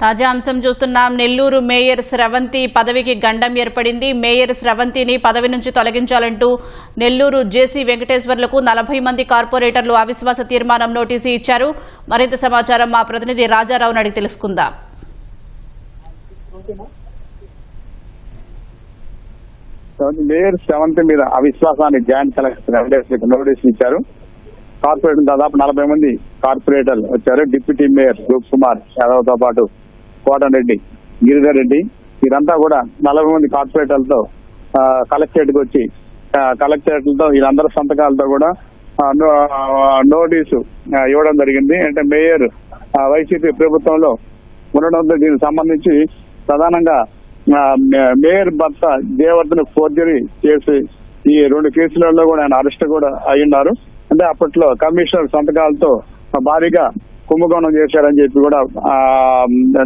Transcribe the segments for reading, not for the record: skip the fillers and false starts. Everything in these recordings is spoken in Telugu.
తాజా అంశం చూస్తున్నాం. నెల్లూరు మేయర్ స్రవంతి పదవికి గండం ఏర్పడింది. మేయర్ స్రవంతిని పదవి నుంచి తొలగించాలంటూ నెల్లూరు జేసీ వెంకటేశ్వర్లకు 40 మంది కార్పొరేటర్లు అవిశ్వాస తీర్మానం నోటీసు ఇచ్చారు. మరింత సమాచారం మా ప్రతినిధి రాజారావును అడిగి తెలుసుకుందాం. మేయర్ స్రవంతి మీద అవిశ్వాసాన్ని జాయింట్ కలెక్టర్ నోటీసులు ఇచ్చారు. కార్పొరేటర్ దాదాపు 40 మంది కార్పొరేటర్లు వచ్చారు. డిప్యూటీ మేయర్ రూప్ కుమార్ యాదవ్ తో పాటు కోటరెడ్డి, గిరిధర్ రెడ్డి వీరంతా కూడా 40 మంది కార్పొరేటర్లతో కలెక్టరేట్ కి వచ్చి కలెక్టరేట్లతో వీళ్ళందరి సంతకాలతో కూడా నోటీసు ఇవ్వడం జరిగింది. అంటే మేయర్ వైసీపీ ప్రభుత్వంలో ఉండడంతో దీనికి సంబంధించి ప్రధానంగా మేయర్ భర్త జయవర్ధన్ ఫోర్జరీ చేసి ఈ 2 కేసులలో కూడా ఆయన అరెస్ట్ కూడా అయ్యున్నారు. అంటే అప్పట్లో కమిషనర్ సంతకాలతో భారీగా కుంభకోణం చేశారని చెప్పి కూడా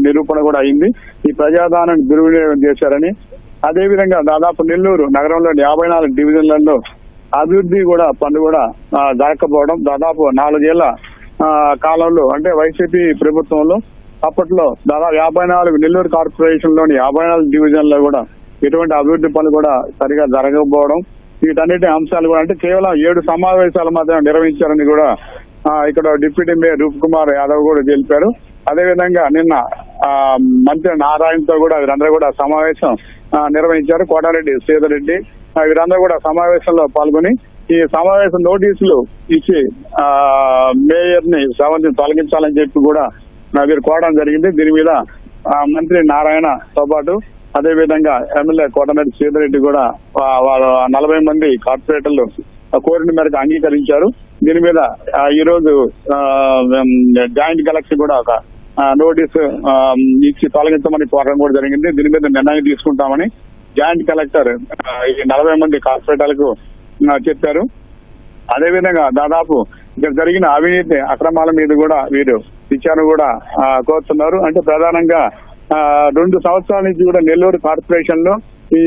నిరూపణ కూడా అయింది. ఈ ప్రజాదానాన్ని దుర్వినియోగం చేశారని, అదేవిధంగా దాదాపు నెల్లూరు నగరంలోని 54 డివిజన్లలో అభివృద్ధి కూడా పనులు కూడా జరగకపోవడం, దాదాపు 4 ఏళ్ల కాలంలో అంటే వైసీపీ ప్రభుత్వంలో అప్పట్లో దాదాపు 54 నెల్లూరు కార్పొరేషన్ లోని 54 డివిజన్లో కూడా ఎటువంటి అభివృద్ధి పనులు కూడా సరిగా జరగకపోవడం, వీటన్నిటి అంశాలు కూడా అంటే కేవలం 7 సమావేశాలు మాత్రం నిర్వహించారని కూడా ఇక్కడ డిప్యూటీ మేయర్ రూప్ కుమార్ యాదవ్ కూడా తెలిపారు. అదేవిధంగా నిన్న మంత్రి నారాయణతో కూడా వీరందరూ కూడా సమావేశం నిర్వహించారు. కోటారెడ్డి, శ్రీధర్ రెడ్డి వీరందరూ కూడా సమావేశంలో పాల్గొని ఈ సమావేశం నోటీసులు ఇచ్చి మేయర్ ని స్రవంతిని తొలగించాలని చెప్పి కూడా వీరు కోరడం జరిగింది. దీని మీద మంత్రి నారాయణతో పాటు అదేవిధంగా ఎమ్మెల్యే కోటరెడ్డి శ్రీధర్ రెడ్డి కూడా వాళ్ళు 40 మంది కార్పొరేటర్లు కోరిన మేరకు అంగీకరించారు. దీని మీద ఈ రోజు జాయింట్ కలెక్టర్ కూడా ఒక నోటీసు ఇచ్చి తొలగించమని కోరడం కూడా జరిగింది. దీని మీద నిర్ణయం తీసుకుంటామని జాయింట్ కలెక్టర్ ఈ 40 మంది కార్పొరేటర్లకు చెప్పారు. అదేవిధంగా దాదాపు ఇక్కడ జరిగిన అవినీతి అక్రమాల మీద కూడా వీరు విచారణ కూడా కోరుతున్నారు. అంటే ప్రధానంగా 2 సంవత్సరాల నుంచి కూడా నెల్లూరు కార్పొరేషన్ లో ఈ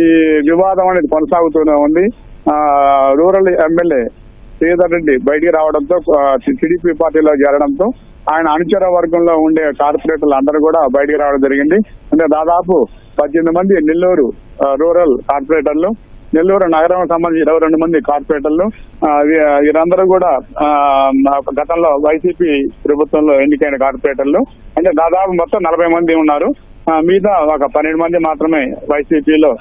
వివాదం అనేది కొనసాగుతూనే ఉంది. రూరల్ ఎమ్మెల్యే శ్రీధర్ రెడ్డి బయటికి రావడంతో టీడీపీ పార్టీలో చేరడంతో ఆయన అనుచర వర్గంలో ఉండే కార్పొరేటర్లు అందరూ కూడా బయటికి రావడం జరిగింది. అంటే దాదాపు 18 మంది నెల్లూరు రూరల్ కార్పొరేటర్లు, నెల్లూరు నగరం సంబంధించి 22 మంది కార్పొరేటర్లు వీరందరూ కూడా గతంలో వైసీపీ ప్రభుత్వంలో ఎన్నికైన కార్పొరేటర్లు. అంటే దాదాపు మొత్తం 40 మంది ఉన్నారు. మిగతా ఒక 12 మంది మాత్రమే వైసీపీలో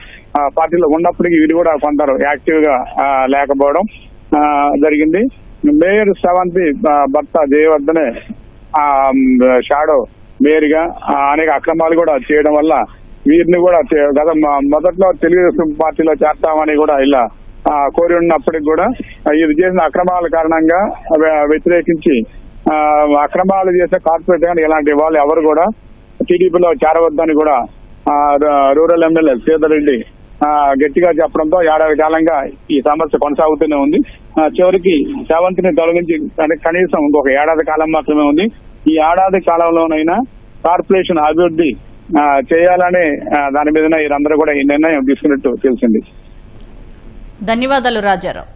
పార్టీలో ఉన్నప్పటికీ వీరు కూడా కొందరు యాక్టివ్ గా లేకపోవడం జరిగింది. మేయర్ స్రవంతి భర్త జయవర్ధనే షాడో మేయర్ గా అనేక అక్రమాలు కూడా చేయడం వల్ల వీరిని కూడా గత మొదట్లో తెలుగుదేశం పార్టీలో చేస్తామని కూడా ఇలా కోరి ఉన్నప్పటికి కూడా ఇది చేసిన అక్రమాల కారణంగా వ్యతిరేకించి అక్రమాలు చేసే కార్పొరేట్ కానీ ఇలాంటి వాళ్ళు ఎవరు కూడా టీడీపీలో చేరవద్దని కూడా రూరల్ ఎమ్మెల్యే శ్రీధర్ రెడ్డి గట్టిగా చెప్పడంతో 7 కాలంగా ఈ సమస్య కొనసాగుతూనే ఉంది. చివరికి స్రవంతిని తొలగించి కనీసం ఇంకొక 1 ఏడాది కాలం మాత్రమే ఉంది. ఈ 1 ఏడాది కాలంలోనైనా కార్పొరేషన్ అభివృద్ధి చేయాలనే దాని మీద వీరందరూ కూడా ఈ నిర్ణయం తీసుకున్నట్టు తెలిసింది. ధన్యవాదాలు రాజారావు.